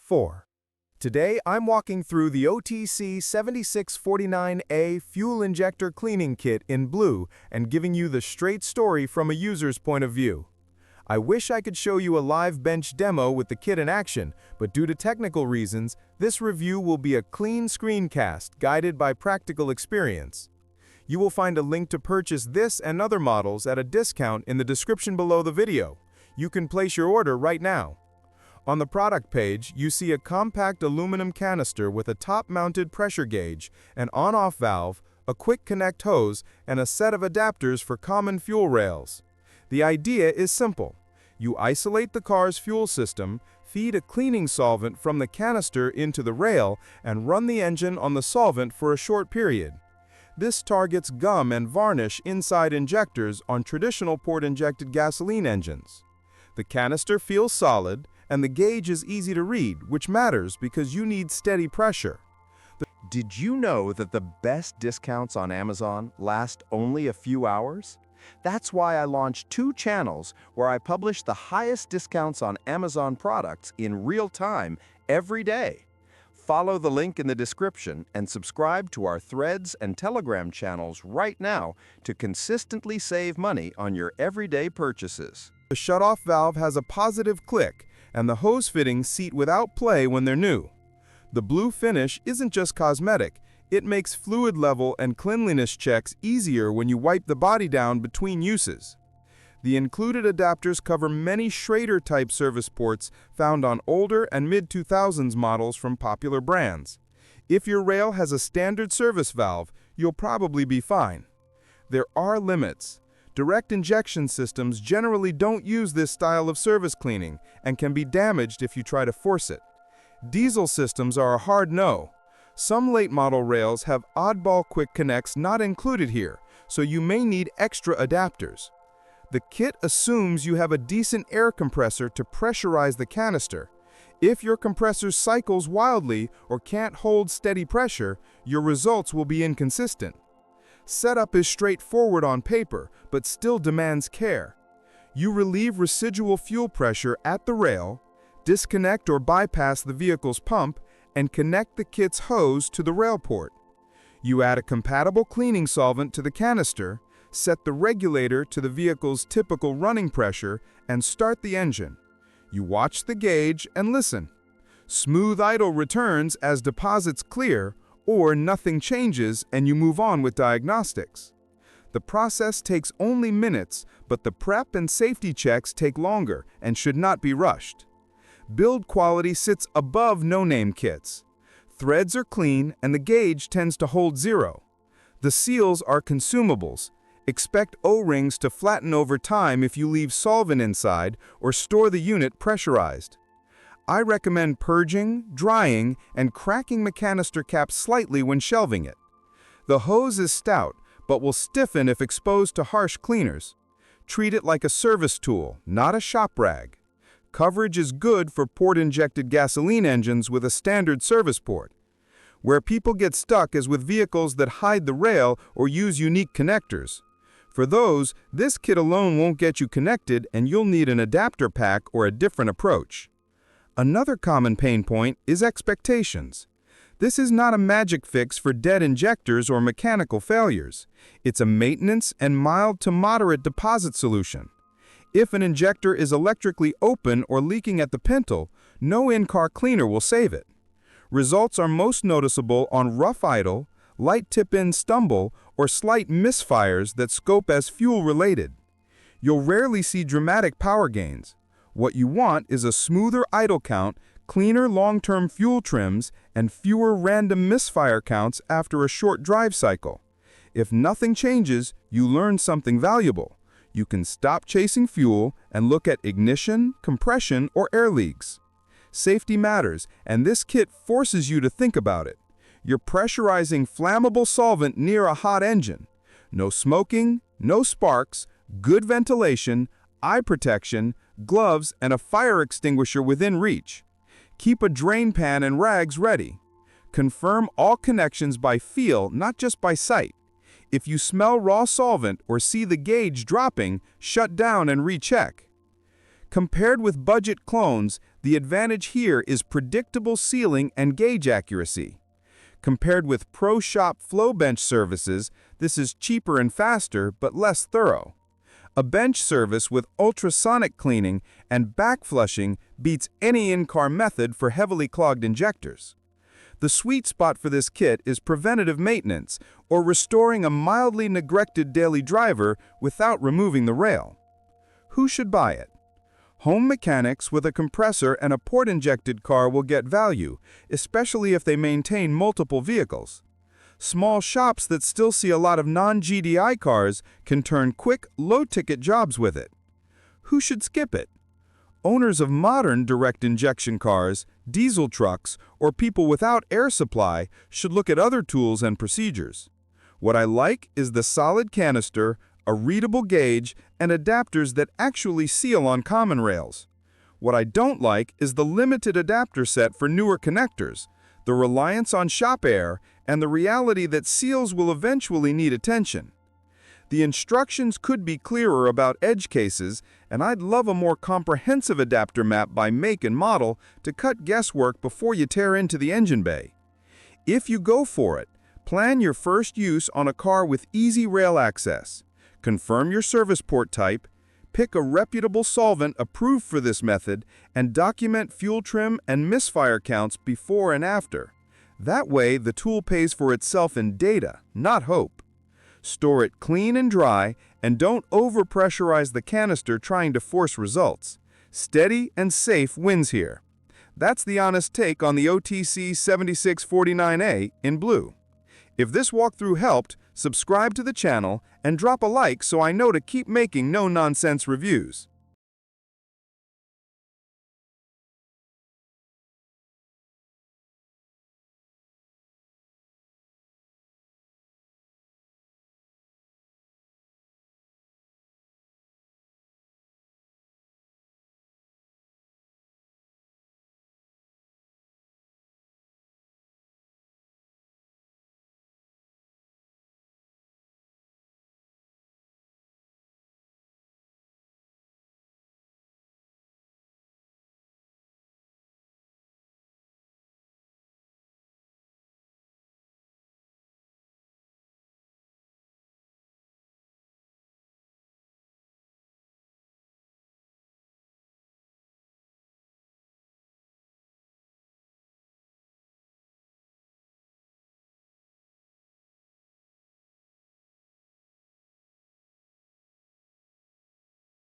4. Today, I'm walking through the OTC 7649A Fuel Injector Cleaning Kit in blue and giving you the straight story from a user's point of view. I wish I could show you a live bench demo with the kit in action, but due to technical reasons, this review will be a clean screencast guided by practical experience. You will find a link to purchase this and other models at a discount in the description below the video. You can place your order right now. On the product page, you see a compact aluminum canister with a top-mounted pressure gauge, an on-off valve, a quick connect hose, and a set of adapters for common fuel rails. The idea is simple. You isolate the car's fuel system, feed a cleaning solvent from the canister into the rail, and run the engine on the solvent for a short period. This targets gum and varnish inside injectors on traditional port-injected gasoline engines. The canister feels solid, and the gauge is easy to read, which matters because you need steady pressure. Did you know that the best discounts on Amazon last only a few hours? That's why I launched 2 channels where I publish the highest discounts on Amazon products in real time every day. Follow the link in the description and subscribe to our Threads and Telegram channels right now to consistently save money on your everyday purchases. The shutoff valve has a positive click, and the hose fittings seat without play when they're new. The blue finish isn't just cosmetic, it makes fluid level and cleanliness checks easier when you wipe the body down between uses. The included adapters cover many Schrader-type service ports found on older and mid-2000s models from popular brands. If your rail has a standard service valve, you'll probably be fine. There are limits. Direct injection systems generally don't use this style of service cleaning and can be damaged if you try to force it. Diesel systems are a hard no. Some late-model rails have oddball quick connects not included here, so you may need extra adapters. The kit assumes you have a decent air compressor to pressurize the canister. If your compressor cycles wildly or can't hold steady pressure, your results will be inconsistent. Setup is straightforward on paper, but still demands care. You relieve residual fuel pressure at the rail, disconnect or bypass the vehicle's pump, and connect the kit's hose to the rail port. You add a compatible cleaning solvent to the canister, set the regulator to the vehicle's typical running pressure, and start the engine. You watch the gauge and listen. Smooth idle returns as deposits clear, or nothing changes and you move on with diagnostics. The process takes only minutes, but the prep and safety checks take longer and should not be rushed. Build quality sits above no-name kits. Threads are clean and the gauge tends to hold 0. The seals are consumables. Expect O-rings to flatten over time if you leave solvent inside or store the unit pressurized. I recommend purging, drying, and cracking the canister cap slightly when shelving it. The hose is stout, but will stiffen if exposed to harsh cleaners. Treat it like a service tool, not a shop rag. Coverage is good for port-injected gasoline engines with a standard service port. Where people get stuck is with vehicles that hide the rail or use unique connectors. For those, this kit alone won't get you connected and you'll need an adapter pack or a different approach. Another common pain point is expectations. This is not a magic fix for dead injectors or mechanical failures. It's a maintenance and mild to moderate deposit solution. If an injector is electrically open or leaking at the pintle, no in-car cleaner will save it. Results are most noticeable on rough idle, light tip-in stumble, or slight misfires that scope as fuel-related. You'll rarely see dramatic power gains. What you want is a smoother idle count, cleaner long-term fuel trims, and fewer random misfire counts after a short drive cycle. If nothing changes, you learn something valuable. You can stop chasing fuel and look at ignition, compression, or air leaks. Safety matters, and this kit forces you to think about it. You're pressurizing flammable solvent near a hot engine. No smoking, no sparks, good ventilation, eye protection, gloves, and a fire extinguisher within reach. Keep a drain pan and rags ready. Confirm all connections by feel, not just by sight. If you smell raw solvent or see the gauge dropping, shut down and recheck. Compared with budget clones, The advantage here is predictable sealing and gauge accuracy. Compared with Pro Shop flow bench services, this is cheaper and faster, but less thorough. A bench service with ultrasonic cleaning and back flushing beats any in-car method for heavily clogged injectors. The sweet spot for this kit is preventative maintenance, or restoring a mildly neglected daily driver without removing the rail. Who should buy it? Home mechanics with a compressor and a port-injected car will get value, especially if they maintain multiple vehicles. Small shops that still see a lot of non-GDI cars can turn quick, low-ticket jobs with it. Who should skip it? Owners of modern direct injection cars, diesel trucks, or people without air supply should look at other tools and procedures. What I like is the solid canister, a readable gauge, and adapters that actually seal on common rails. What I don't like is the limited adapter set for newer connectors, the reliance on shop air, and the reality that seals will eventually need attention. The instructions could be clearer about edge cases, and I'd love a more comprehensive adapter map by make and model to cut guesswork before you tear into the engine bay. If you go for it, plan your first use on a car with easy rail access. Confirm your service port type, pick a reputable solvent approved for this method, and document fuel trim and misfire counts before and after. That way, the tool pays for itself in data, not hope. Store it clean and dry, and don't over-pressurize the canister trying to force results. Steady and safe wins here. That's the honest take on the OTC 7649A in blue. If this walkthrough helped, subscribe to the channel and drop a like so I know to keep making no-nonsense reviews.